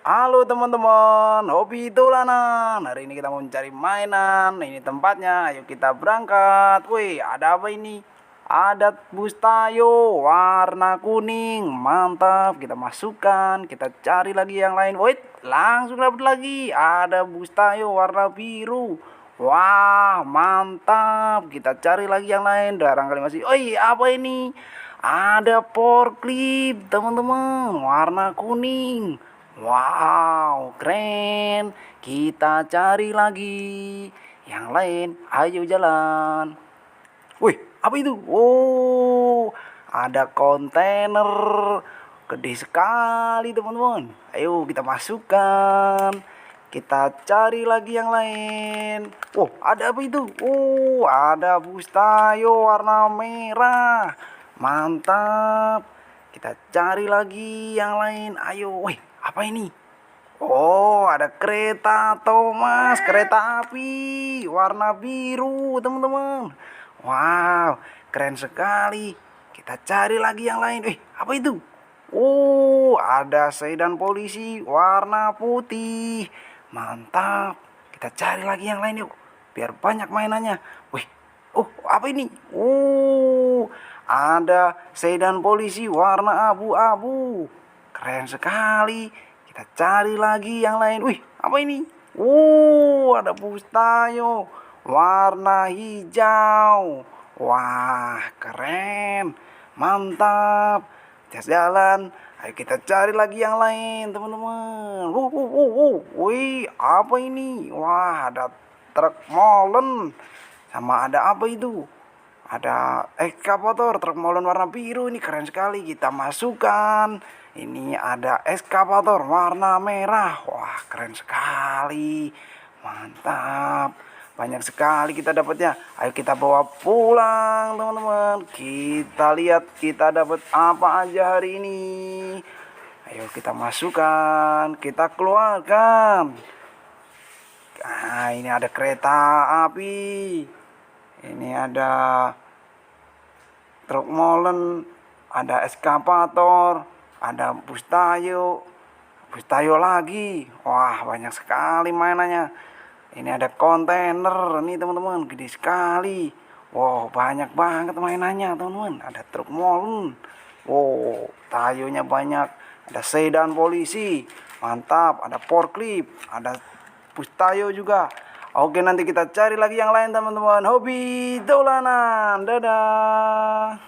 Halo teman-teman, hobi dolanan. Hari ini kita mau mencari mainan. Ini tempatnya, ayo kita berangkat. Wih, ada apa ini? Ada bus Tayo warna kuning. Mantap, kita masukkan. Kita cari lagi yang lain. Wait, langsung dapat lagi. Ada bus Tayo warna biru. Wah, mantap. Kita cari lagi yang lain. Barangkali masih. Oi, apa ini? Ada forklift, teman-teman, warna kuning. Wow, keren. Kita cari lagi yang lain. Ayo jalan. Wih, apa itu? Oh, ada kontainer. Gede sekali, teman-teman. Ayo kita masukkan. Kita cari lagi yang lain. Oh, ada apa itu? Oh, ada bus Tayo warna merah. Mantap. Kita cari lagi yang lain. Ayo, wih, apa ini? Oh, ada kereta Thomas, kereta api warna biru, teman-teman. Wow, keren sekali. Kita cari lagi yang lain. Apa itu? Oh, ada sedan polisi warna putih. Mantap. Kita cari lagi yang lain yuk. Biar banyak mainannya. Wih, oh, apa ini? Oh, ada sedan polisi warna abu-abu. Keren sekali. Kita cari lagi yang lain. Wih, apa ini? Ada bus Tayo warna hijau. Wah, keren. Mantap. Jas jalan. Ayo kita cari lagi yang lain, teman-teman. Wih, apa ini? Wah, ada truk molen. Sama ada apa itu? Ada ekskavator truk molen warna biru. Ini keren sekali. Kita masukkan. Ini ada ekskavator warna merah. Wah, keren sekali. Mantap. Banyak sekali kita dapatnya. Ayo kita bawa pulang, teman-teman. Kita lihat kita dapat apa aja hari ini. Ayo kita masukkan, kita keluarkan. Nah, ini ada kereta api. Ini ada truk molen, ada ekskavator, ada bus Tayo lagi. Wah, banyak sekali mainannya. Ini ada kontainer nih, teman-teman, gede sekali. Wow, banyak banget mainannya, teman-teman. Ada truk molen. Wow, Tayonya banyak. Ada sedan polisi. Mantap, ada forklift, ada bus Tayo juga. Oke, nanti kita cari lagi yang lain, teman-teman. Hobi dolanan. Dadah.